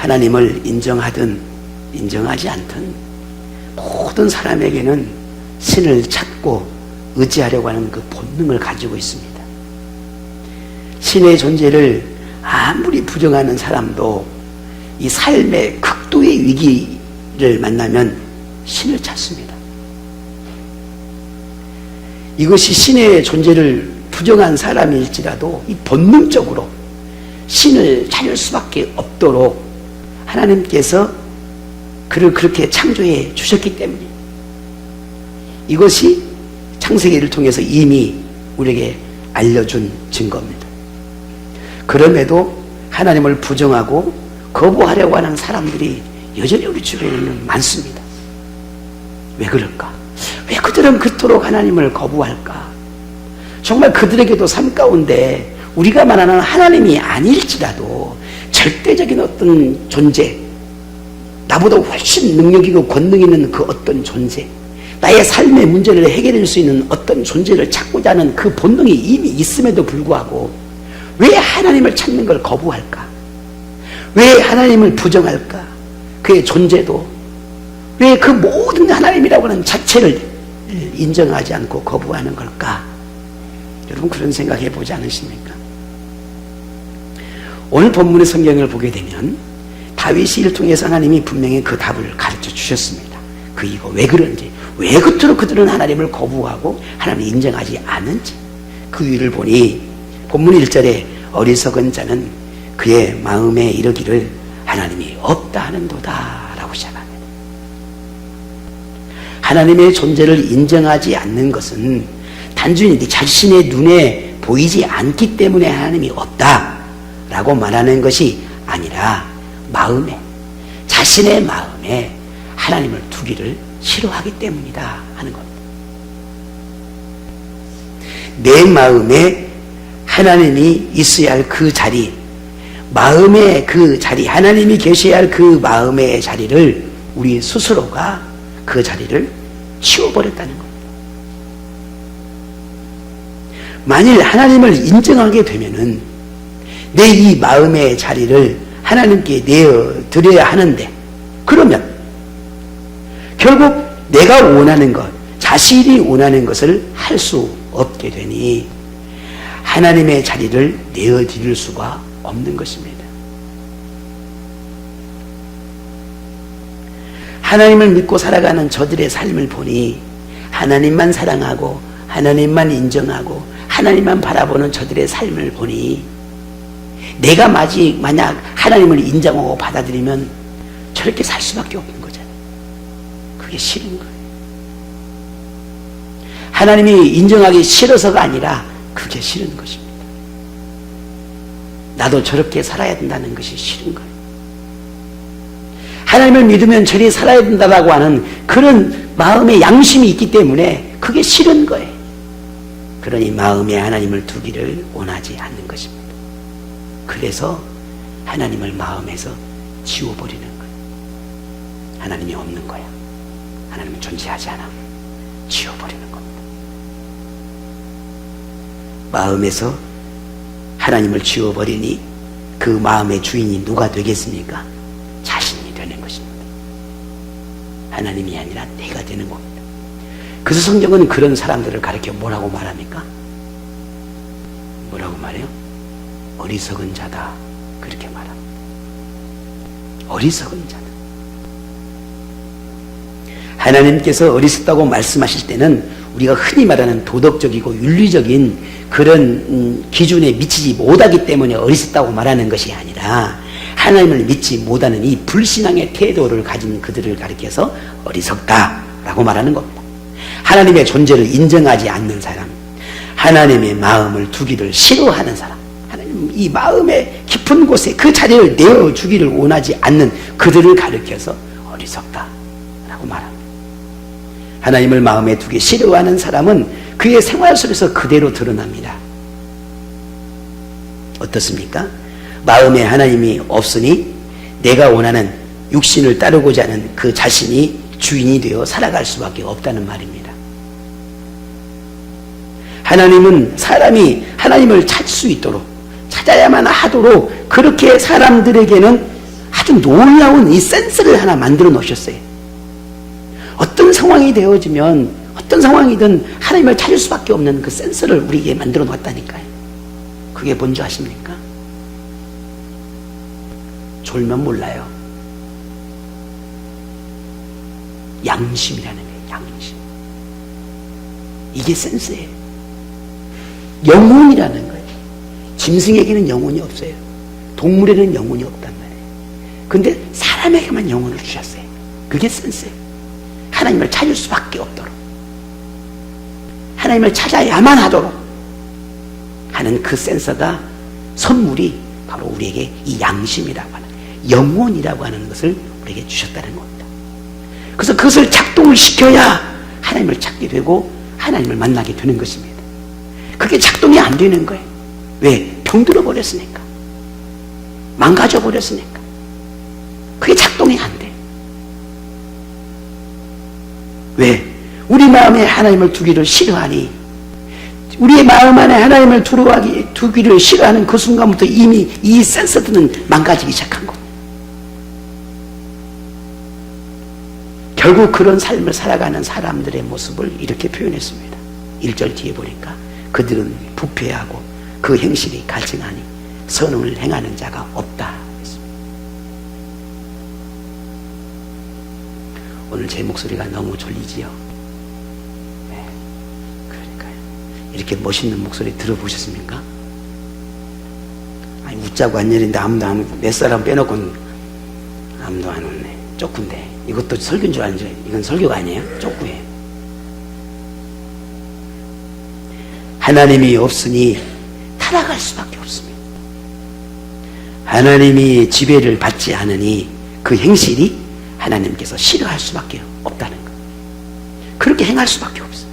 하나님을 인정하든 인정하지 않든 모든 사람에게는 신을 찾고 의지하려고 하는 그 본능을 가지고 있습니다. 신의 존재를 아무리 부정하는 사람도 이 삶의 극도의 위기를 만나면 신을 찾습니다. 이것이 신의 존재를 부정한 사람일지라도 이 본능적으로 신을 찾을 수밖에 없도록 하나님께서 그를 그렇게 창조해 주셨기 때문입니다. 이것이 창세기를 통해서 이미 우리에게 알려준 증거입니다. 그럼에도 하나님을 부정하고 거부하려고 하는 사람들이 여전히 우리 주변에는 많습니다. 왜 그럴까? 왜 그들은 그토록 하나님을 거부할까? 정말 그들에게도 삶 가운데 우리가 말하는 하나님이 아닐지라도 절대적인 어떤 존재, 나보다 훨씬 능력 있고 권능 있는 그 어떤 존재, 나의 삶의 문제를 해결할 수 있는 어떤 존재를 찾고자 하는 그 본능이 이미 있음에도 불구하고 왜 하나님을 찾는 걸 거부할까? 왜 하나님을 부정할까? 그의 존재도 왜 그 모든 하나님이라고 하는 자체를 인정하지 않고 거부하는 걸까? 여러분 그런 생각 해보지 않으십니까? 오늘 본문의 성경을 보게 되면 다윗이 이를 통해서 하나님이 분명히 그 답을 가르쳐 주셨습니다. 그 이거 왜 그런지, 왜 그토록 그들은 하나님을 거부하고 하나님을 인정하지 않는지 그 이유를 보니 본문 1절에 어리석은 자는 그의 마음에 이르기를 하나님이 없다 하는도다 라고 시작합니다. 하나님의 존재를 인정하지 않는 것은 단순히 네 자신의 눈에 보이지 않기 때문에 하나님이 없다 라고 말하는 것이 아니라 마음에, 자신의 마음에 하나님을 두기를 싫어하기 때문이다 하는 겁니다. 내 마음에 하나님이 있어야 할 그 자리, 마음의 그 자리, 하나님이 계셔야 할 그 마음의 자리를 우리 스스로가 그 자리를 치워버렸다는 겁니다. 만일 하나님을 인정하게 되면은 내 이 마음의 자리를 하나님께 내어드려야 하는데, 그러면 결국 내가 원하는 것, 자신이 원하는 것을 할 수 없게 되니 하나님의 자리를 내어드릴 수가 없는 것입니다. 하나님을 믿고 살아가는 저들의 삶을 보니 하나님만 사랑하고 하나님만 인정하고 하나님만 바라보는 저들의 삶을 보니 내가 만약 하나님을 인정하고 받아들이면 저렇게 살 수밖에 없는 거잖아요. 그게 싫은 거예요. 하나님이 인정하기 싫어서가 아니라 그게 싫은 것입니다. 나도 저렇게 살아야 된다는 것이 싫은 거예요. 하나님을 믿으면 저리 살아야 된다고 하는 그런 마음의 양심이 있기 때문에 그게 싫은 거예요. 그러니 마음에 하나님을 두기를 원하지 않는 것입니다. 그래서 하나님을 마음에서 지워버리는 거예요. 하나님이 없는 거야. 하나님은 존재하지 않아. 지워버리는 겁니다. 마음에서 하나님을 지워버리니 그 마음의 주인이 누가 되겠습니까? 자신이 되는 것입니다. 하나님이 아니라 내가 되는 겁니다. 그래서 성경은 그런 사람들을 가르쳐 뭐라고 말합니까? 뭐라고 말해요? 어리석은 자다, 그렇게 말합니다. 어리석은 자다. 하나님께서 어리석다고 말씀하실 때는 우리가 흔히 말하는 도덕적이고 윤리적인 그런 기준에 미치지 못하기 때문에 어리석다고 말하는 것이 아니라 하나님을 믿지 못하는 이 불신앙의 태도를 가진 그들을 가리켜서 어리석다라고 말하는 겁니다. 하나님의 존재를 인정하지 않는 사람, 하나님의 마음을 두기를 싫어하는 사람, 하나님 이 마음의 깊은 곳에 그 자리를 내어주기를 원하지 않는 그들을 가리켜서 어리석다라고 말합니다. 하나님을 마음에 두기 싫어하는 사람은 그의 생활 속에서 그대로 드러납니다. 어떻습니까? 마음에 하나님이 없으니 내가 원하는 육신을 따르고자 하는 그 자신이 주인이 되어 살아갈 수밖에 없다는 말입니다. 하나님은 사람이 하나님을 찾을 수 있도록, 찾아야만 하도록 그렇게 사람들에게는 아주 아주 놀라운 이 센스를 하나 만들어 놓으셨어요. 어떤 상황이 되어지면 어떤 상황이든 하나님을 찾을 수밖에 없는 그 센스를 우리에게 만들어 놓았다니까요. 그게 뭔지 아십니까? 졸면 몰라요. 양심이라는 거예요. 양심. 이게 센스예요. 영혼이라는 거예요. 짐승에게는 영혼이 없어요. 동물에는 영혼이 없단 말이에요. 근데 사람에게만 영혼을 주셨어요. 그게 센스예요. 하나님을 찾을 수밖에 없도록, 하나님을 찾아야만 하도록 하는 그 센서가, 선물이 바로 우리에게 이 양심이라고 하는, 영혼이라고 하는 것을 우리에게 주셨다는 겁니다. 그래서 그것을 작동을 시켜야 하나님을 찾게 되고 하나님을 만나게 되는 것입니다. 그게 작동이 안 되는 거예요. 왜? 병들어 버렸으니까, 망가져 버렸으니까. 그게 작동이 안 돼. 왜? 우리 마음에 하나님을 두기를 싫어하니, 우리의 마음 안에 하나님을 두기를 싫어하는 그 순간부터 이미 이 센서들은 망가지기 시작한 겁니다. 결국 그런 삶을 살아가는 사람들의 모습을 이렇게 표현했습니다. 1절 뒤에 보니까 그들은 부패하고 그 행실이 갈증하니 선을 행하는 자가 없다 했습니다. 오늘 제 목소리가 너무 졸리지요? 네, 그러니까요. 이렇게 멋있는 목소리 들어보셨습니까? 아니, 웃자고 한 일인데 아무도 몇 사람 빼놓고는 아무도 안 웃네. 쪼꾸인데 이것도 설교인 줄 아는지, 이건 설교가 아니에요? 쪼꾸예요. 하나님이 없으니 타락할 수밖에 없습니다. 하나님이 지배를 받지 않으니 그 행실이 하나님께서 싫어할 수밖에 없다는 것. 그렇게 행할 수밖에 없어요.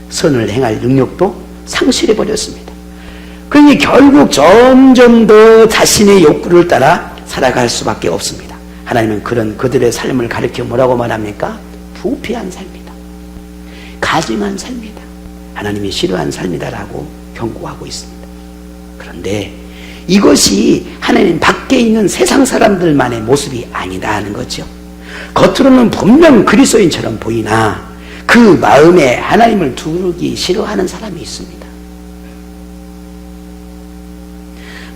선을 행할 능력도 상실해버렸습니다. 그러니 결국 점점 더 자신의 욕구를 따라 살아갈 수밖에 없습니다. 하나님은 그들의 삶을 가리켜 뭐라고 말합니까? 부패한 삶이다, 가증한 삶이다, 하나님이 싫어하는 삶이다라고 경고하고 있습니다. 그런데 이것이 하나님 밖에 있는 세상 사람들만의 모습이 아니다 하는 거죠. 겉으로는 분명 그리스도인처럼 보이나 그 마음에 하나님을 두기 싫어하는 사람이 있습니다.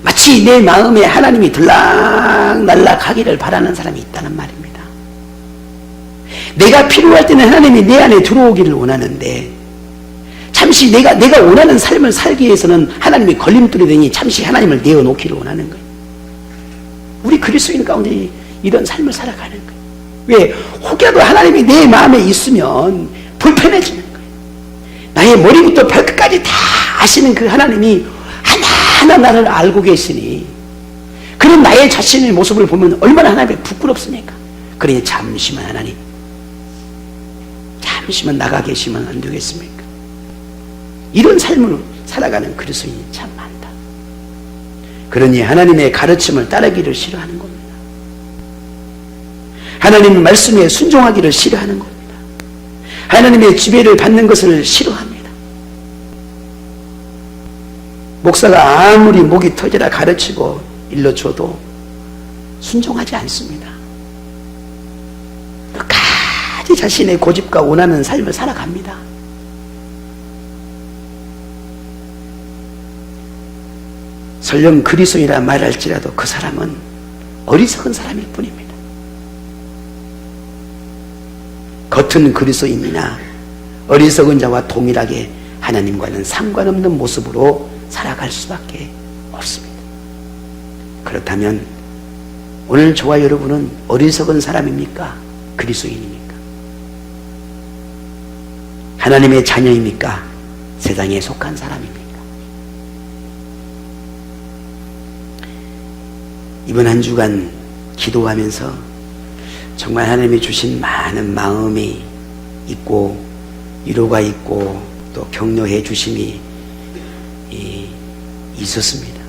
마치 내 마음에 하나님이 들락날락 하기를 바라는 사람이 있다는 말입니다. 내가 필요할 때는 하나님이 내 안에 들어오기를 원하는데, 잠시 내가 원하는 삶을 살기 위해서는 하나님이 걸림돌이 되니 잠시 하나님을 내어놓기를 원하는 거예요. 우리 그리스도인 가운데 이런 삶을 살아가는 거예요. 왜? 혹여라도 하나님이 내 마음에 있으면 불편해지는 거예요. 나의 머리부터 발끝까지 다 아시는 그 하나님이 하나하나 나를 알고 계시니, 그런 나의 자신의 모습을 보면 얼마나 하나님이 부끄럽습니까? 그러니 잠시만 하나님, 잠시만 나가 계시면 안 되겠습니까? 이런 삶을 살아가는 그리스도인이 참 많다. 그러니 하나님의 가르침을 따르기를 싫어하는 겁니다. 하나님의 말씀에 순종하기를 싫어하는 겁니다. 하나님의 지배를 받는 것을 싫어합니다. 목사가 아무리 목이 터져라 가르치고 일러줘도 순종하지 않습니다. 끝까지 자신의 고집과 원하는 삶을 살아갑니다. 설령 그리스도인이라 말할지라도 그 사람은 어리석은 사람일 뿐입니다. 겉은 그리스도인이나 어리석은 자와 동일하게 하나님과는 상관없는 모습으로 살아갈 수밖에 없습니다. 그렇다면 오늘 저와 여러분은 어리석은 사람입니까? 그리스도인입니까? 하나님의 자녀입니까? 세상에 속한 사람입니까? 이번 한 주간 기도하면서 정말 하나님이 주신 많은 마음이 있고 위로가 있고 또 격려해 주심이 있었습니다.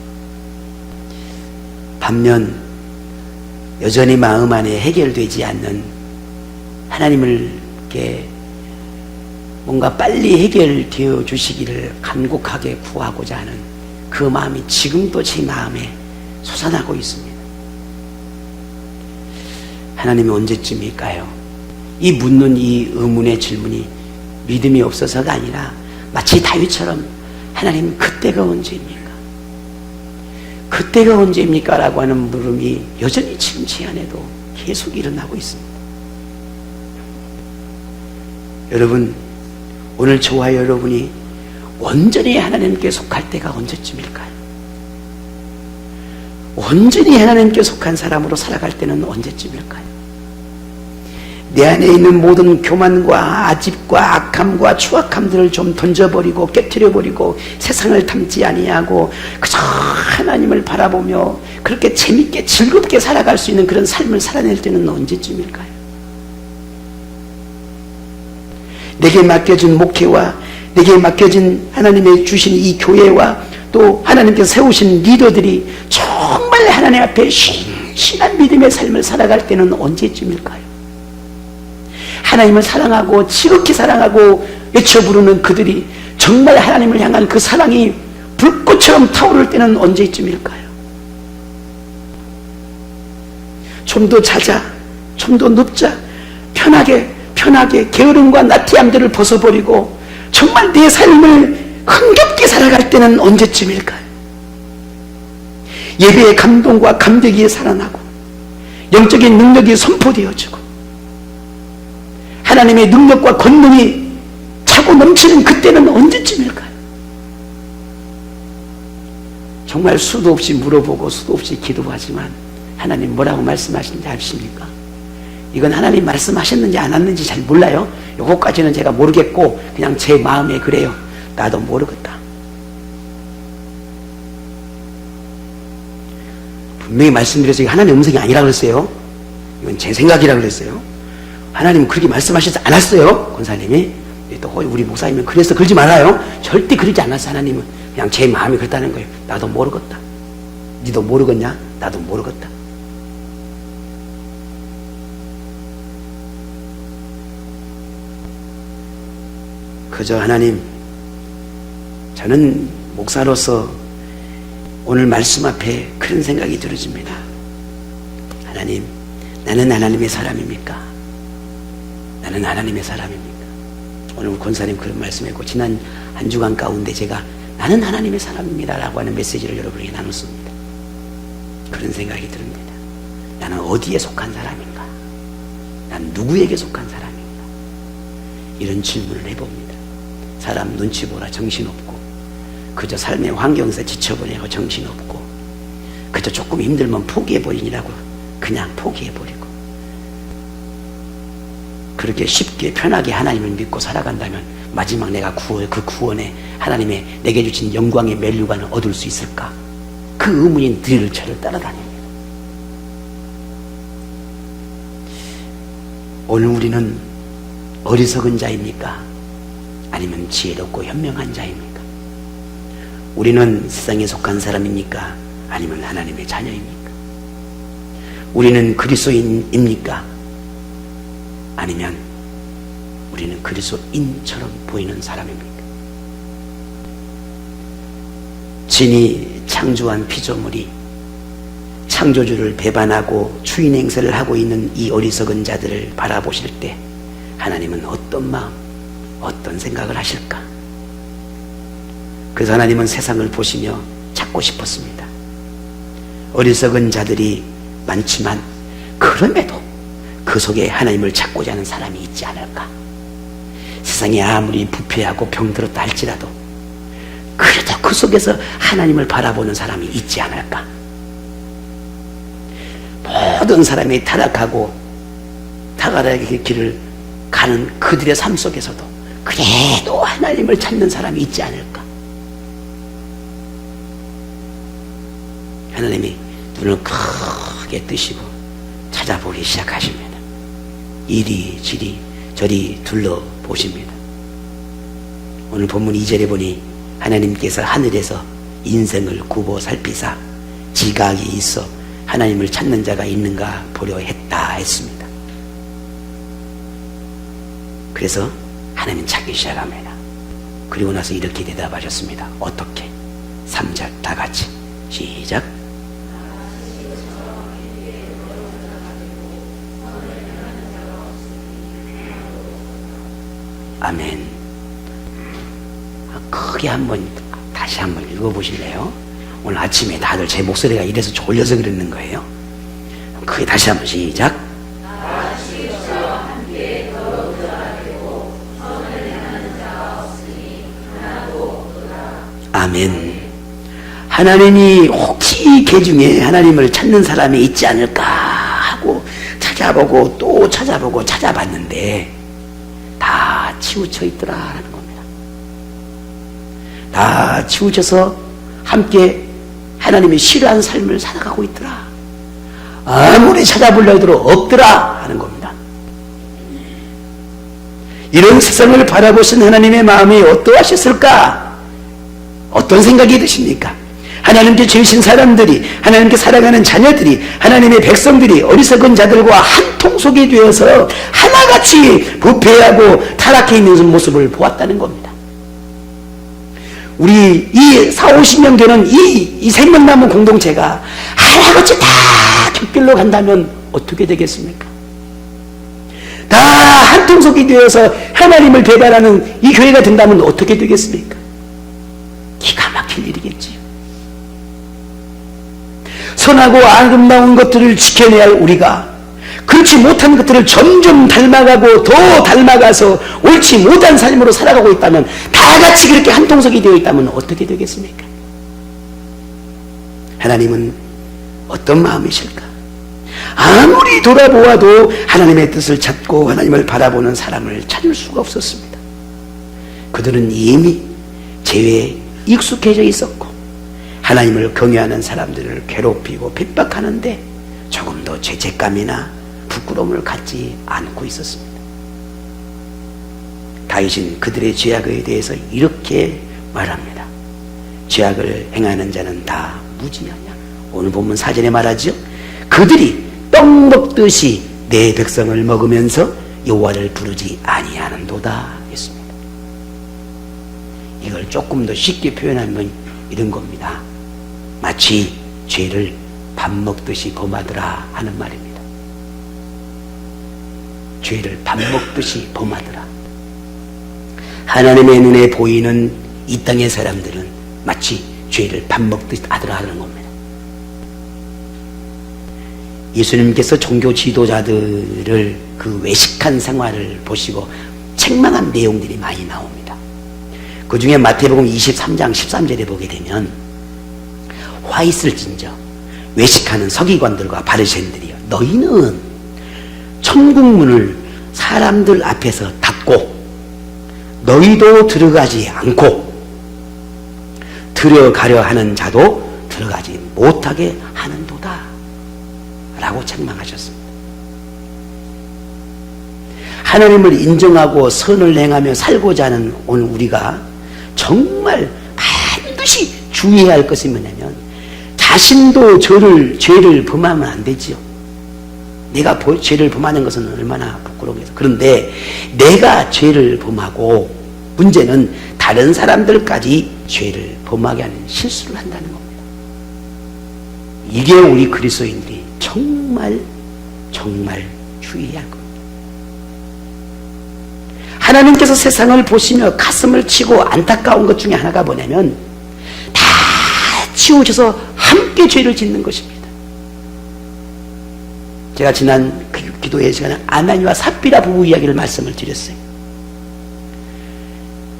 반면 여전히 마음 안에 해결되지 않는, 하나님을 이렇게 뭔가 빨리 해결되어 주시기를 간곡하게 구하고자 하는 그 마음이 지금도 제 마음에 솟아나고 있습니다. 하나님이 언제쯤일까요? 이 묻는 이 의문의 질문이 믿음이 없어서가 아니라 마치 다윗처럼 하나님 그때가 언제입니까? 그때가 언제입니까? 라고 하는 물음이 여전히 지금 제 안에도 계속 일어나고 있습니다. 여러분, 오늘 저와 여러분이 온전히 하나님께 속할 때가 언제쯤일까요? 온전히 하나님께 속한 사람으로 살아갈 때는 언제쯤일까요? 내 안에 있는 모든 교만과 아집과 악함과 추악함들을 좀 던져버리고 깨트려버리고 세상을 탐지 아니하고 그저 하나님을 바라보며 그렇게 재밌게 즐겁게 살아갈 수 있는 그런 삶을 살아낼 때는 언제쯤일까요? 내게 맡겨진 목회와 내게 맡겨진 하나님의 주신 이 교회와 또 하나님께서 세우신 리더들이 정말 하나님 앞에 신실한 믿음의 삶을 살아갈 때는 언제쯤일까요? 하나님을 사랑하고 지극히 사랑하고 외쳐 부르는 그들이 정말 하나님을 향한 그 사랑이 불꽃처럼 타오를 때는 언제쯤일까요? 좀 더 자자, 좀 더 눕자, 편하게 게으름과 나태함들을 벗어버리고 정말 내 삶을 흥겹게 살아갈 때는 언제쯤일까요? 예배의 감동과 감격이 살아나고 영적인 능력이 선포되어지고 하나님의 능력과 권능이 차고 넘치는 그때는 언제쯤일까요? 정말 수도 없이 물어보고 수도 없이 기도하지만 하나님 뭐라고 말씀하시는지 아십니까? 이건 하나님 말씀하셨는지 안 하는지 잘 몰라요. 요거까지는 제가 모르겠고 그냥 제 마음에 그래요. 나도 모르겠다. 분명히 말씀드려서 하나님의 음성이 아니라 그랬어요. 이건 제 생각이라 그랬어요. 하나님은 그렇게 말씀하시지 않았어요. 권사님이. 또 우리 목사님은 그래서 그러지 말아요. 절대 그러지 않았어. 하나님은 그냥 제 마음이 그렇다는 거예요. 나도 모르겠다. 니도 모르겠냐? 나도 모르겠다. 그저 하나님, 저는 목사로서 오늘 말씀 앞에 그런 생각이 들어집니다. 하나님, 나는 하나님의 사람입니까? 나는 하나님의 사람입니까? 오늘 권사님 그런 말씀했고 지난 한 주간 가운데 제가 나는 하나님의 사람입니다 라고 하는 메시지를 여러분에게 나눴습니다. 그런 생각이 듭니다. 나는 어디에 속한 사람인가? 난 누구에게 속한 사람인가? 이런 질문을 해봅니다. 사람 눈치 보라 정신없고 그저 삶의 환경에서 지쳐버리고 정신없고 그저 조금 힘들면 포기해버리니라고 그냥 포기해버리고 그렇게 쉽게 편하게 하나님을 믿고 살아간다면 마지막 내가 그 구원에 하나님의 내게 주신 영광의 멸류관을 얻을 수 있을까? 그 의문이 늘 저를 따라다닙니다. 오늘 우리는 어리석은 자입니까? 아니면 지혜롭고 현명한 자입니까? 우리는 세상에 속한 사람입니까? 아니면 하나님의 자녀입니까? 우리는 그리스도인입니까? 아니면 우리는 그리스도인처럼 보이는 사람입니까? 진이 창조한 피조물이 창조주를 배반하고 추인 행세를 하고 있는 이 어리석은 자들을 바라보실 때 하나님은 어떤 마음, 어떤 생각을 하실까? 그래서 하나님은 세상을 보시며 찾고 싶었습니다. 어리석은 자들이 많지만 그럼에도 그 속에 하나님을 찾고자 하는 사람이 있지 않을까? 세상이 아무리 부패하고 병들었다 할지라도 그래도 그 속에서 하나님을 바라보는 사람이 있지 않을까? 모든 사람이 타락하고 타락의 길을 가는 그들의 삶 속에서도 그래도 하나님을 찾는 사람이 있지 않을까? 하나님이 눈을 크게 뜨시고 찾아보기 시작하십니다. 이리저리 저리 둘러보십니다. 오늘 본문 2절에 보니 하나님께서 하늘에서 인생을 굽어 살피사 지각이 있어 하나님을 찾는 자가 있는가 보려 했다 했습니다. 그래서 하나님 찾기 시작합니다. 그리고 나서 이렇게 대답하셨습니다. 어떻게? 3절 다 같이 시작. 아멘. 크게 다시 한번 읽어보실래요? 오늘 아침에 다들 제 목소리가 이래서 졸려서 그러는 거예요. 크게 다시 한번 시작. 아멘. 하나님이 혹시 개 중에 하나님을 찾는 사람이 있지 않을까 하고 찾아보고 또 찾아보고 찾아봤는데 다 치우쳐 있더라라는 겁니다. 다 치우쳐서 함께 하나님이 싫어하는 삶을 살아가고 있더라. 아무리 찾아보려 해도 없더라 하는 겁니다. 이런 세상을 바라보신 하나님의 마음이 어떠하셨을까? 어떤 생각이 드십니까? 하나님께 죄진 사람들이, 하나님께 사랑하는 자녀들이, 하나님의 백성들이 어리석은 자들과 한 통속이 되어서 하나같이 부패하고 타락해 있는 모습을 보았다는 겁니다. 우리 이 40-50년 되는 이 생명나무 공동체가 하나같이 다 곁길로 간다면 어떻게 되겠습니까? 다 한 통속이 되어서 하나님을 배반하는 이 교회가 된다면 어떻게 되겠습니까? 기가 막힐 일이겠지요. 선하고 아름다운 것들을 지켜내야 할 우리가 그렇지 못한 것들을 점점 닮아가고 더 닮아가서 옳지 못한 삶으로 살아가고 있다면, 다 같이 그렇게 한 통속이 되어 있다면 어떻게 되겠습니까? 하나님은 어떤 마음이실까? 아무리 돌아보아도 하나님의 뜻을 찾고 하나님을 바라보는 사람을 찾을 수가 없었습니다. 그들은 이미 죄에 익숙해져 있었고 하나님을 경외하는 사람들을 괴롭히고 핍박하는데 조금 더 죄책감이나 부끄러움을 갖지 않고 있었습니다. 다윗은 그들의 죄악에 대해서 이렇게 말합니다. 죄악을 행하는 자는 다 무지하냐. 오늘 본문 4절에 말하죠. 그들이 떡 먹듯이 내 백성을 먹으면서 여호와를 부르지 아니하는도다 했습니다. 이걸 조금 더 쉽게 표현하면 이런 겁니다. 마치 죄를 밥 먹듯이 범하더라 하는 말입니다. 죄를 밥 먹듯이 범하더라. 하나님의 눈에 보이는 이 땅의 사람들은 마치 죄를 밥 먹듯이 하더라 하는 겁니다. 예수님께서 종교 지도자들을 그 외식한 생활을 보시고 책망한 내용들이 많이 나옵니다. 그 중에 마태복음 23장 13절에 보게 되면 화 있을진저 외식하는 서기관들과 바리새인들이여, 너희는 천국문을 사람들 앞에서 닫고 너희도 들어가지 않고 들어가려 하는 자도 들어가지 못하게 하는도다 라고 책망하셨습니다. 하나님을 인정하고 선을 행하며 살고자 하는 오늘 우리가 정말 반드시 주의해야 할 것이 뭐냐면, 자신도 죄를 범하면 안 되지요. 내가 죄를 범하는 것은 얼마나 부끄러워서. 그런데 내가 죄를 범하고 문제는 다른 사람들까지 죄를 범하게 하는 실수를 한다는 겁니다. 이게 우리 그리스도인들이 정말 주의해야 할 겁니다. 하나님께서 세상을 보시며 가슴을 치고 안타까운 것 중에 하나가 뭐냐면 다 치우쳐서 함께 죄를 짓는 것입니다. 제가 지난 기도회 시간에 아나니와 삽비라 부부 이야기를 말씀을 드렸어요.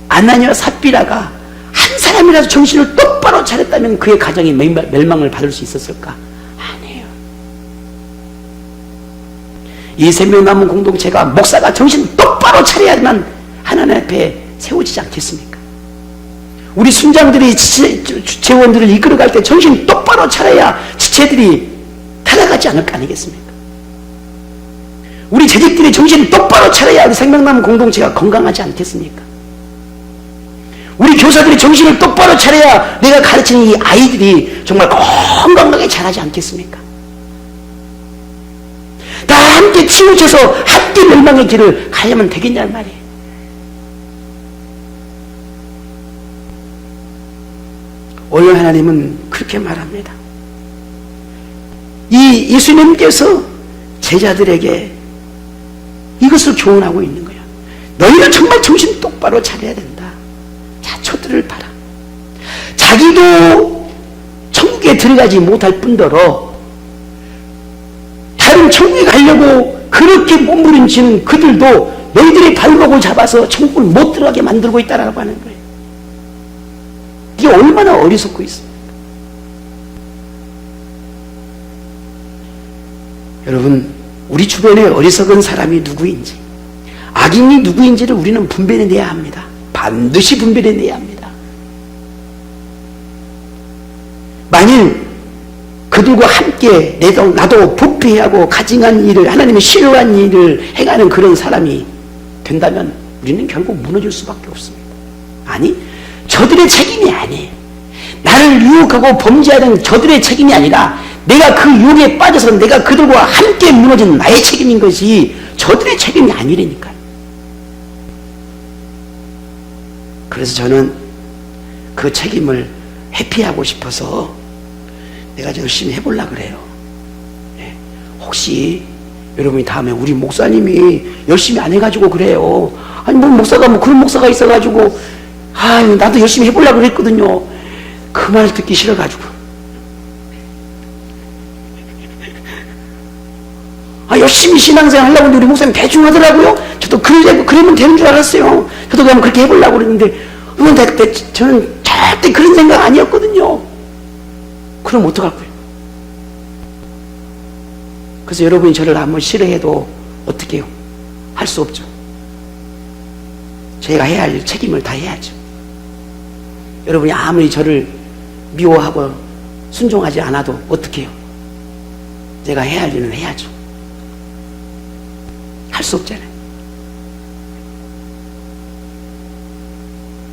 아나니와 삽비라가 한 사람이라도 정신을 똑바로 차렸다면 그의 가정이 멸망을 받을 수 있었을까? 아니에요. 이 생명나무 공동체가 목사가 정신 똑바로 차려야만 하나님 앞에 세워지지 않겠습니까? 우리 순장들이 지체원들을 이끌어갈 때 정신 똑바로 차려야 지체들이 타락하지 않을 거 아니겠습니까? 우리 재직들이 정신 똑바로 차려야 우리 생명나무 공동체가 건강하지 않겠습니까? 우리 교사들이 정신을 똑바로 차려야 내가 가르치는 이 아이들이 정말 건강하게 자라지 않겠습니까? 다 함께 치우쳐서 함께 멸망의 길을 가려면 되겠냐는 말이에요. 오늘 하나님은 그렇게 말합니다. 이 예수님께서 제자들에게 이것을 교훈하고 있는 거예요. 너희는 정말 정신 똑바로 차려야 된다. 자, 저들을 봐라. 자기도 천국에 들어가지 못할 뿐더러 다른 천국에 가려고 그렇게 몸부림치는 그들도 너희들의 발목을 잡아서 천국을 못 들어가게 만들고 있다라고 하는 거예요. 이게 얼마나 어리석고 있습니까? 여러분, 우리 주변에 어리석은 사람이 누구인지, 악인이 누구인지를 우리는 분별해내야 합니다. 반드시 분별해내야 합니다. 만일 그들과 함께 나도 부패하고 가증한 일을, 하나님의 싫어한 일을 행하는 그런 사람이 된다면 우리는 결국 무너질 수밖에 없습니다. 아니, 저들의 책임이 아니에요. 나를 유혹하고 범죄하는 저들의 책임이 아니라 내가 그 유혹에 빠져서 내가 그들과 함께 무너진 나의 책임인 것이 저들의 책임이 아니라니까요. 그래서 저는 그 책임을 회피하고 싶어서 내가 열심히 해보려고 그래요. 네. 혹시 여러분이 다음에 우리 목사님이 열심히 안 해가지고 그래요. 아니 뭐 목사가 뭐 그런 목사가 있어가지고 나도 열심히 해보려고 그랬거든요. 그 말 듣기 싫어가지고 열심히 신앙생활 하려고 했는데 우리 목사님 대충 하더라고요. 저도 그러면 되는 줄 알았어요. 저도 그냥 그렇게 해보려고 그랬는데 저는 절대 그런 생각 아니었거든요. 그럼 어떡할 거예요? 그래서 여러분이 저를 한번 싫어해도 어떻게 해요? 할 수 없죠. 제가 해야 할 책임을 다 해야죠. 여러분이 아무리 저를 미워하고 순종하지 않아도 어떻게 해요? 제가 해야 할 일은 해야죠. 할 수 없잖아요.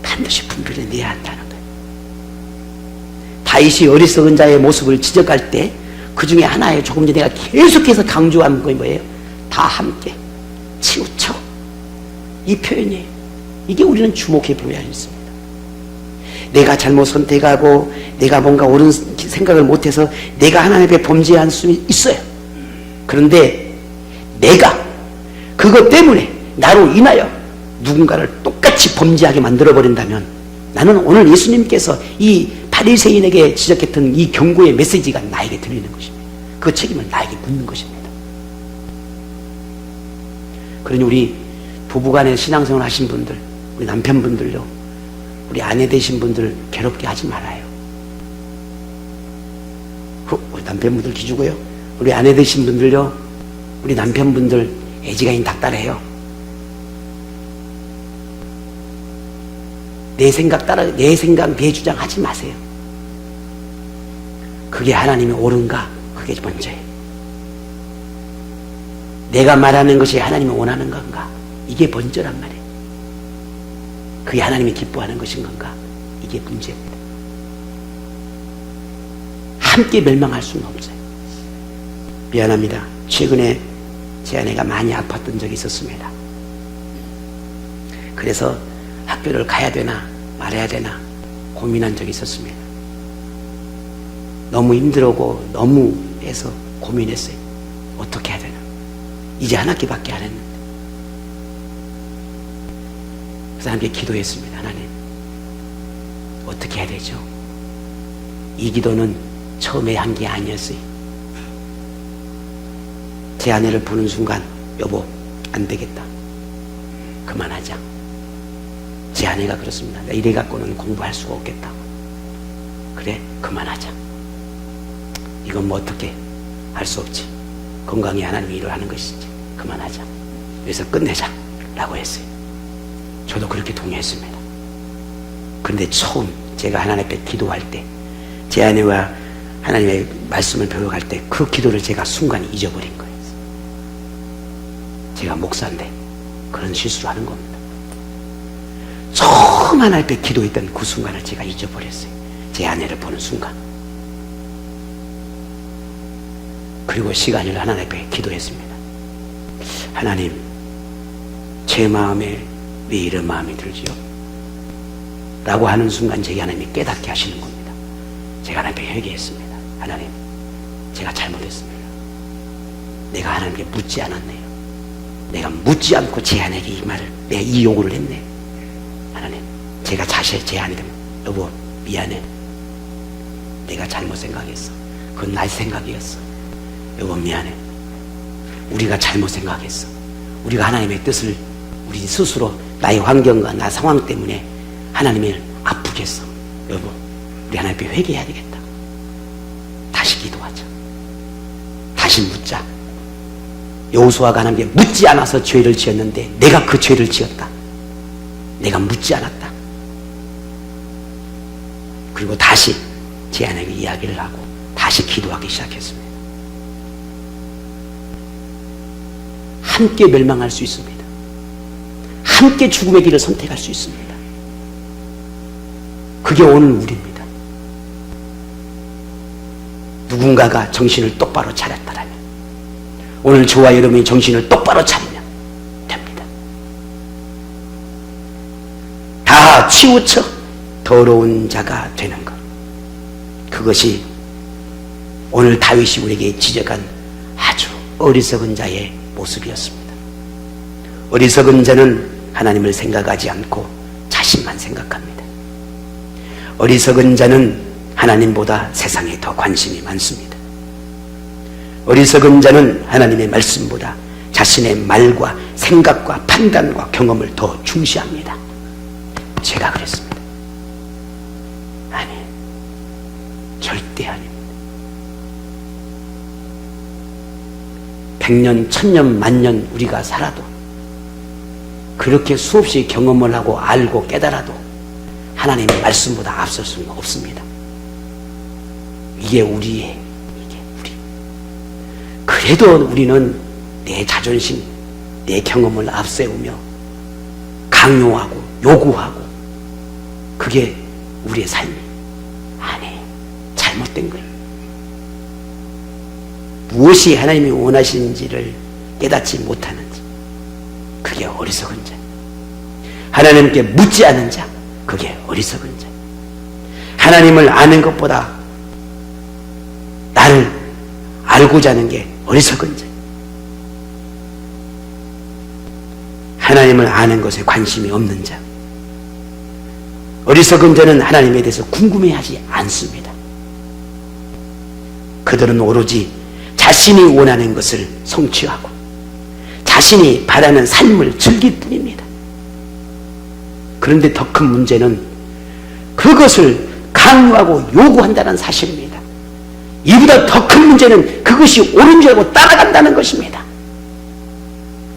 반드시 분별해 내야 한다는 거예요. 다윗이 어리석은 자의 모습을 지적할 때 그 중에 하나에 조금 전에 내가 계속해서 강조한 건 뭐예요? 다 함께 치우쳐. 이 표현이에요. 이게 우리는 주목해 보여야 했습니다. 내가 잘못 선택하고 내가 뭔가 옳은 생각을 못해서 내가 하나님 앞에 범죄한 수 있어요. 그런데 내가 그것 때문에 나로 인하여 누군가를 똑같이 범죄하게 만들어버린다면 나는 오늘 예수님께서 이 바리새인에게 지적했던 이 경고의 메시지가 나에게 들리는 것입니다. 그 책임은 나에게 묻는 것입니다. 그러니 우리 부부간에 신앙생활 하신 분들, 우리 남편분들요, 우리 아내 되신 분들 괴롭게 하지 말아요. 우리 남편분들 기주고요, 우리 아내 되신 분들요, 우리 남편분들 애지간히 닥달해요. 내 생각 따라 내 생각 내 주장 하지 마세요. 그게 하나님이 옳은가? 그게 먼저예요. 내가 말하는 것이 하나님이 원하는 건가? 이게 먼저란 말이에요. 그게 하나님이 기뻐하는 것인 건가? 이게 문제입니다. 함께 멸망할 수는 없어요. 미안합니다. 최근에 제 아내가 많이 아팠던 적이 있었습니다. 그래서 학교를 가야 되나 말아야 되나 고민한 적이 있었습니다. 너무 힘들고 너무 해서 고민했어요. 어떻게 해야 되나. 이제 한 학기밖에 안 했는데. 그래서 하나님께 기도했습니다. 하나님, 어떻게 해야 되죠? 이 기도는 처음에 한 게 아니었어요. 제 아내를 보는 순간 여보 안 되겠다. 그만하자. 제 아내가 그렇습니다. 이래 갖고는 공부할 수가 없겠다. 그래 그만하자. 이건 뭐 어떻게 할 수 없지. 건강히 하나님이 일을 하는 것이지. 그만하자. 그래서 끝내자 라고 했어요. 저도 그렇게 동의했습니다. 그런데 처음 제가 하나님 앞에 기도할 때 제 아내와 하나님의 말씀을 배워갈 때 그 기도를 제가 순간 잊어버린 거예요. 제가 목사인데 그런 실수를 하는 겁니다. 처음 하나님 앞에 기도했던 그 순간을 제가 잊어버렸어요. 제 아내를 보는 순간. 그리고 시간을 하나님 앞에 기도했습니다. 하나님, 제 마음에 왜 이런 마음이 들지요? 라고 하는 순간 제게 하나님이 깨닫게 하시는 겁니다. 제가 하나님 앞에 회개했습니다. 하나님, 제가 잘못했습니다. 내가 하나님께 묻지 않았네요. 내가 묻지 않고 제 아내에게 이 말을, 내가 이 요구를 했네. 하나님, 제가 자신의 제 아내를, 여보 미안해, 내가 잘못 생각했어. 그건 나의 생각이었어. 여보 미안해, 우리가 잘못 생각했어. 우리가 하나님의 뜻을 우리 스스로 나의 환경과 나 상황 때문에 하나님을 아프게 했어. 여보, 우리 하나님 앞에 회개해야 되겠다. 다시 기도하자. 다시 묻자. 여호수아가 하나님께 묻지 않아서 죄를 지었는데 내가 그 죄를 지었다. 내가 묻지 않았다. 그리고 다시 제 아내에게 이야기를 하고 다시 기도하기 시작했습니다. 함께 멸망할 수 있습니다. 함께 죽음의 길을 선택할 수 있습니다. 그게 오늘 우리입니다. 누군가가 정신을 똑바로 차렸다라면, 오늘 저와 여러분이 정신을 똑바로 차리면 됩니다. 다 치우쳐 더러운 자가 되는 것, 그것이 오늘 다윗이 우리에게 지적한 아주 어리석은 자의 모습이었습니다. 어리석은 자는 하나님을 생각하지 않고 자신만 생각합니다. 어리석은 자는 하나님보다 세상에 더 관심이 많습니다. 어리석은 자는 하나님의 말씀보다 자신의 말과 생각과 판단과 경험을 더 중시합니다. 제가 그랬습니다. 아니, 절대 아닙니다. 100년, 1000년, 만년 우리가 살아도, 그렇게 수없이 경험을 하고 알고 깨달아도 하나님의 말씀보다 앞설 수는 없습니다. 이게 우리. 그래도 우리는 내 자존심, 내 경험을 앞세우며 강요하고 요구하고, 그게 우리의 삶이 아니, 잘못된 거예요. 무엇이 하나님이 원하시는지를 깨닫지 못하는지, 그게 어리석은 자. 하나님께 묻지 않은 자, 그게 어리석은 자. 하나님을 아는 것보다 나를 알고자 하는 게 어리석은 자. 하나님을 아는 것에 관심이 없는 자. 어리석은 자는 하나님에 대해서 궁금해하지 않습니다. 그들은 오로지 자신이 원하는 것을 성취하고 자신이 바라는 삶을 즐길 뿐입니다. 그런데 더 큰 문제는 그것을 강요하고 요구한다는 사실입니다. 이보다 더 큰 문제는 그것이 옳은 줄 알고 따라간다는 것입니다.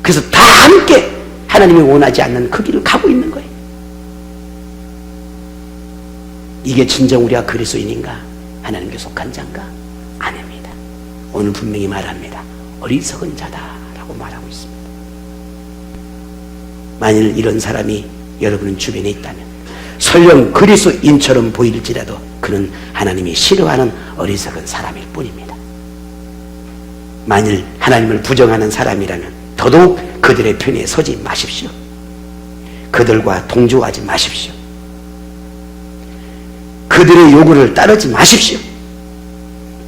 그래서 다 함께 하나님이 원하지 않는 그 길을 가고 있는 거예요. 이게 진정 우리가 그리스도인인가? 하나님께 속한 자인가? 아닙니다. 오늘 분명히 말합니다. 어리석은 자다라고 말하고 있습니다. 만일 이런 사람이 여러분 주변에 있다면, 설령 그리스도인처럼 보일지라도 그는 하나님이 싫어하는 어리석은 사람일 뿐입니다. 만일 하나님을 부정하는 사람이라면 더더욱 그들의 편에 서지 마십시오. 그들과 동조하지 마십시오. 그들의 요구를 따르지 마십시오.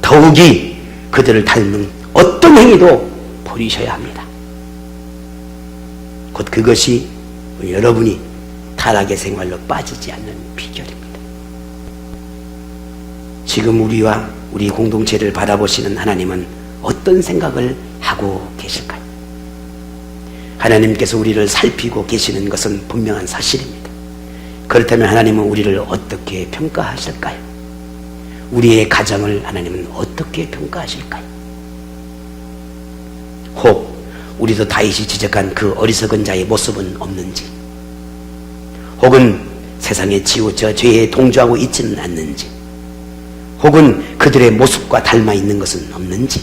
더욱이 그들을 닮은 어떤 행위도 버리셔야 합니다. 곧 그것이 여러분이 타락의 생활로 빠지지 않는 비결입니다. 지금 우리와 우리 공동체를 바라보시는 하나님은 어떤 생각을 하고 계실까요? 하나님께서 우리를 살피고 계시는 것은 분명한 사실입니다. 그렇다면 하나님은 우리를 어떻게 평가하실까요? 우리의 가정을 하나님은 어떻게 평가하실까요? 혹 우리도 다윗이 지적한 그 어리석은 자의 모습은 없는지, 혹은 세상에 치우쳐 죄에 동조하고 있지는 않는지, 혹은 그들의 모습과 닮아 있는 것은 없는지,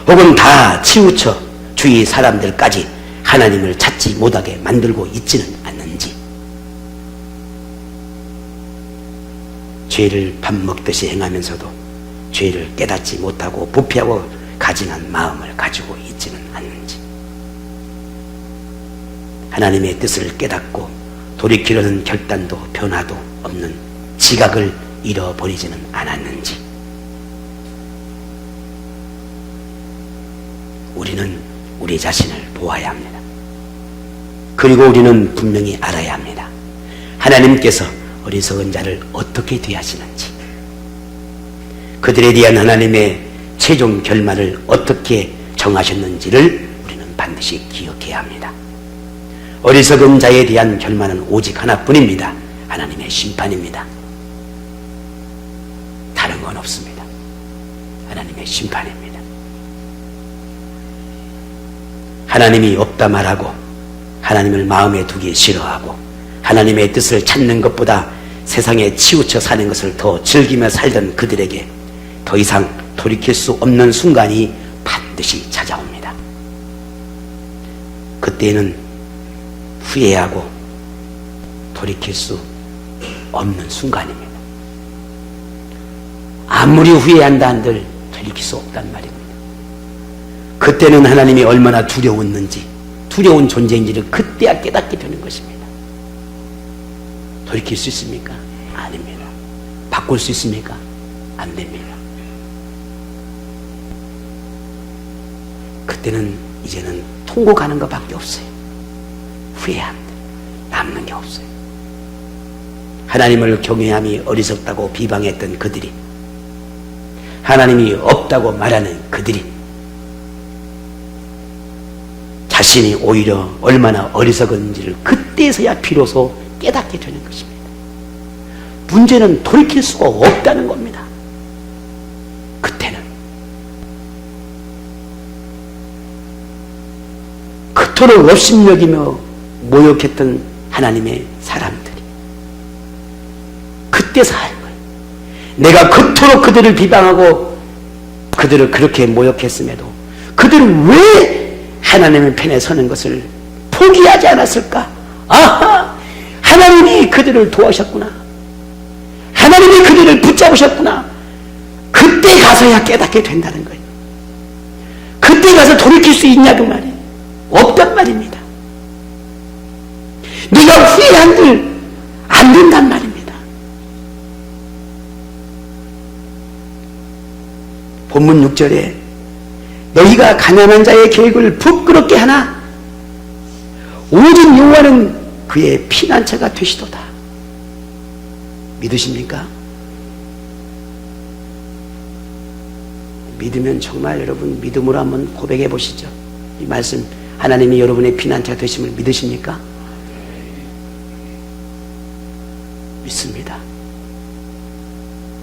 혹은 다 치우쳐 주위 사람들까지 하나님을 찾지 못하게 만들고 있지는 않는지, 죄를 밥 먹듯이 행하면서도 죄를 깨닫지 못하고 부패하고 가증한 마음을 가지고 있지는 않는지, 하나님의 뜻을 깨닫고 돌이키려는 결단도 변화도 없는 지각을 잃어버리지는 않았는지, 우리는 우리 자신을 보아야 합니다. 그리고 우리는 분명히 알아야 합니다. 하나님께서 어리석은 자를 어떻게 대하시는지, 그들에 대한 하나님의 최종 결말을 어떻게 정하셨는지를 우리는 반드시 기억해야 합니다. 어리석은 자에 대한 결말은 오직 하나뿐입니다. 하나님의 심판입니다. 다른 건 없습니다. 하나님의 심판입니다. 하나님이 없다 말하고 하나님을 마음에 두기 싫어하고 하나님의 뜻을 찾는 것보다 세상에 치우쳐 사는 것을 더 즐기며 살던 그들에게 더 이상 돌이킬 수 없는 순간이 반드시 찾아옵니다. 그때는 후회하고 돌이킬 수 없는 순간입니다. 아무리 후회한다 한들 돌이킬 수 없단 말입니다. 그때는 하나님이 얼마나 두려웠는지, 두려운 존재인지를 그때야 깨닫게 되는 것입니다. 돌이킬 수 있습니까? 아닙니다. 바꿀 수 있습니까? 안 됩니다. 그때는 이제는 통곡하는 것밖에 없어요. 후회한다. 남는 게 없어요. 하나님을 경외함이 어리석다고 비방했던 그들이, 하나님이 없다고 말하는 그들이 자신이 오히려 얼마나 어리석은지를 그때서야 비로소 깨닫게 되는 것입니다. 문제는 돌이킬 수가 없다는 겁니다. 그때는 그토록 업심여기며 모욕했던 하나님의 사람들이 그때서 알 거예요. 내가 그토록 그들을 비방하고 그들을 그렇게 모욕했음에도 그들은 왜 하나님의 편에 서는 것을 포기하지 않았을까? 아하! 하나님이 그들을 도와셨구나. 하나님이 그들을 붙잡으셨구나. 그때 가서야 깨닫게 된다는 거예요. 그때 가서 돌이킬 수 있냐 그 말이에요. 없단 말입니다. 네가 후회한들 안 된단 말입니다. 본문 6절에 너희가 가난한 자의 계획을 부끄럽게 하나 오직 여호와는 그의 피난처가 되시도다. 믿으십니까? 믿으면 정말 여러분 믿음으로 한번 고백해 보시죠. 이 말씀, 하나님이 여러분의 피난처가 되심을 믿으십니까? 믿습니다.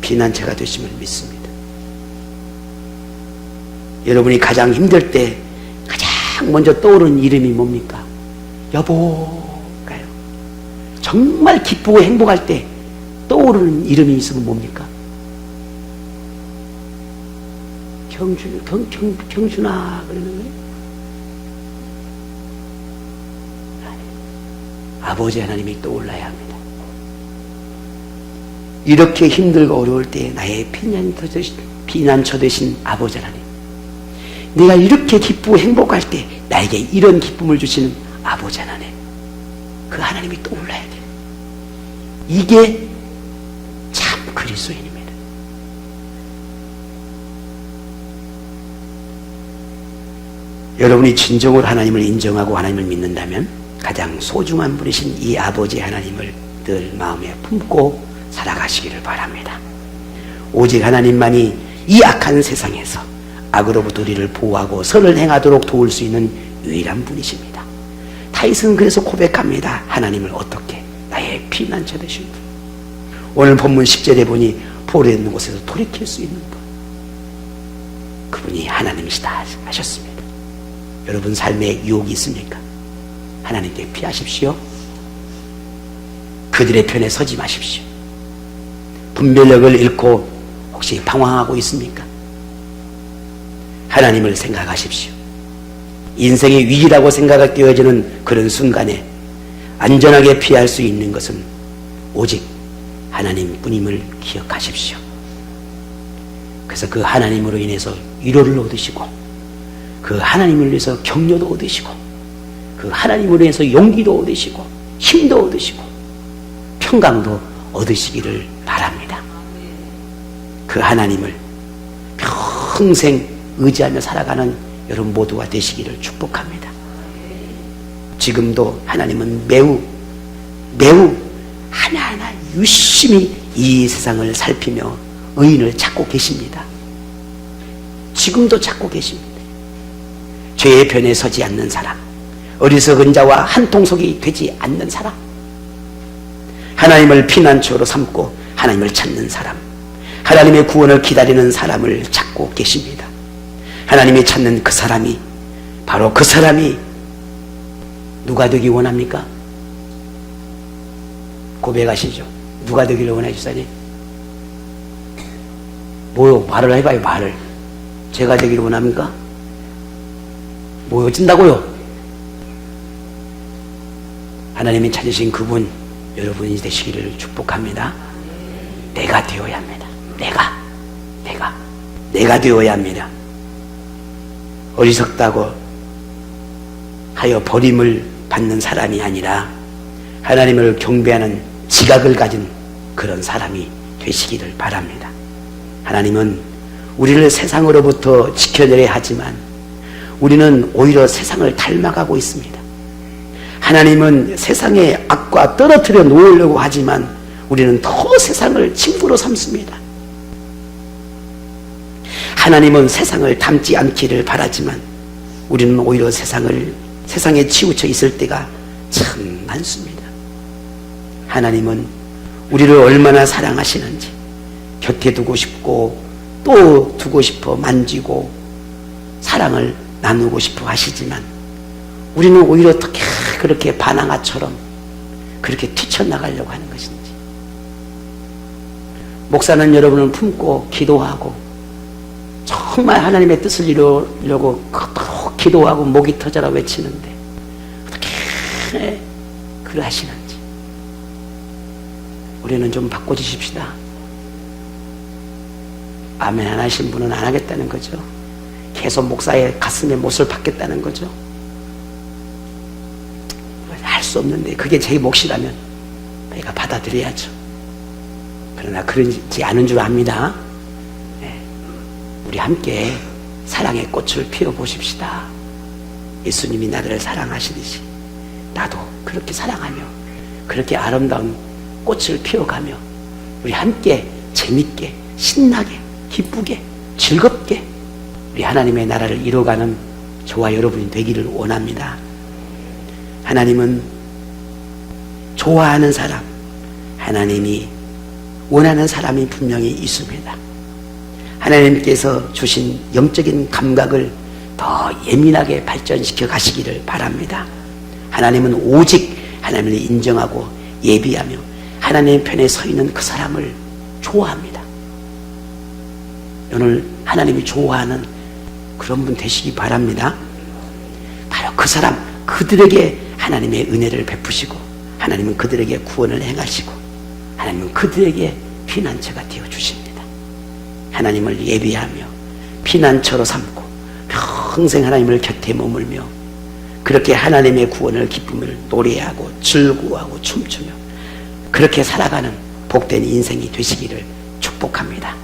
피난처가 되심을 믿습니다. 여러분이 가장 힘들 때 가장 먼저 떠오르는 이름이 뭡니까? 여보가요. 정말 기쁘고 행복할 때 떠오르는 이름이 있으면 뭡니까? 경준아 그러는 거예요? 아버지 하나님이 떠올라야 합니다. 이렇게 힘들고 어려울 때 나의 피난처 되신 아버지 하나님, 내가 이렇게 기쁘고 행복할 때 나에게 이런 기쁨을 주시는 아버지 하나님, 그 하나님이 떠올라야 돼요. 이게 참 그리스도인입니다. 여러분이 진정으로 하나님을 인정하고 하나님을 믿는다면 가장 소중한 분이신 이 아버지 하나님을 늘 마음에 품고 살아가시기를 바랍니다. 오직 하나님만이 이 악한 세상에서 악으로부터 우리를 보호하고 선을 행하도록 도울 수 있는 유일한 분이십니다. 다윗은 그래서 고백합니다. 하나님을 어떻게? 나의 피난처 되신 분. 오늘 본문 10절에 보니 포로에 있는 곳에서 돌이킬 수 있는 분, 그분이 하나님이시다 하셨습니다. 여러분 삶에 유혹이 있습니까? 하나님께 피하십시오. 그들의 편에 서지 마십시오. 분별력을 잃고 혹시 방황하고 있습니까? 하나님을 생각하십시오. 인생의 위기라고 생각되어지는 그런 순간에 안전하게 피할 수 있는 것은 오직 하나님뿐임을 기억하십시오. 그래서 그 하나님으로 인해서 위로를 얻으시고, 그 하나님을 위해서 격려도 얻으시고, 그 하나님으로 인해서 용기도 얻으시고, 힘도 얻으시고, 평강도 얻으시기를 바랍니다. 그 하나님을 평생 의지하며 살아가는 여러분 모두가 되시기를 축복합니다. 지금도 하나님은 매우 하나하나 유심히 이 세상을 살피며 의인을 찾고 계십니다. 지금도 찾고 계십니다. 죄의 변에 서지 않는 사람, 어리석은 자와 한통속이 되지 않는 사람, 하나님을 피난처로 삼고 하나님을 찾는 사람, 하나님의 구원을 기다리는 사람을 찾고 계십니다. 하나님이 찾는 그 사람이, 바로 그 사람이 누가 되기 원합니까? 고백하시죠. 누가 되기를 원하시다니? 뭐요? 말을 해봐요. 말을. 제가 되기를 원합니까? 뭐여진다고요? 하나님이 찾으신 그분, 여러분이 되시기를 축복합니다. 내가 되어야 합니다. 내가 되어야 합니다. 어리석다고 하여 버림을 받는 사람이 아니라 하나님을 경배하는 지각을 가진 그런 사람이 되시기를 바랍니다. 하나님은 우리를 세상으로부터 지켜내야 하지만 우리는 오히려 세상을 닮아가고 있습니다. 하나님은 세상의 악과 떨어뜨려 놓으려고 하지만 우리는 더 세상을 친구로 삼습니다. 하나님은 세상을 닮지 않기를 바라지만 우리는 오히려 세상에 치우쳐 있을 때가 참 많습니다. 하나님은 우리를 얼마나 사랑하시는지 곁에 두고 싶고 또 두고 싶어 만지고 사랑을 나누고 싶어 하시지만 우리는 오히려 어떻게 그렇게 반항아처럼 그렇게 뛰쳐나가려고 하는 것인지. 목사는 여러분을 품고 기도하고 정말 하나님의 뜻을 이루려고 그토록 기도하고 목이 터져라 외치는데 어떻게 그러하시는지 우리는 좀 바꿔주십시다. 아멘 안 하신 분은 안 하겠다는 거죠. 계속 목사의 가슴에 못을 박겠다는 거죠. 할 수 없는데 그게 제 몫이라면 내가 받아들여야죠. 그러나 그러지 않은 줄 압니다. 우리 함께 사랑의 꽃을 피워보십시다. 예수님이 나를 사랑하시듯이 나도 그렇게 사랑하며 그렇게 아름다운 꽃을 피워가며 우리 함께 재밌게 신나게 기쁘게 즐겁게 우리 하나님의 나라를 이루어가는 저와 여러분이 되기를 원합니다. 하나님은 좋아하는 사람, 하나님이 원하는 사람이 분명히 있습니다. 하나님께서 주신 영적인 감각을 더 예민하게 발전시켜 가시기를 바랍니다. 하나님은 오직 하나님을 인정하고 예비하며 하나님의 편에 서 있는 그 사람을 좋아합니다. 오늘 하나님이 좋아하는 그런 분 되시기 바랍니다. 바로 그 사람, 그들에게 하나님의 은혜를 베푸시고 하나님은 그들에게 구원을 행하시고 하나님은 그들에게 피난처가 되어주십니다. 하나님을 예비하며 피난처로 삼고 평생 하나님을 곁에 머물며 그렇게 하나님의 구원을 기쁨을 노래하고 즐거워하고 춤추며 그렇게 살아가는 복된 인생이 되시기를 축복합니다.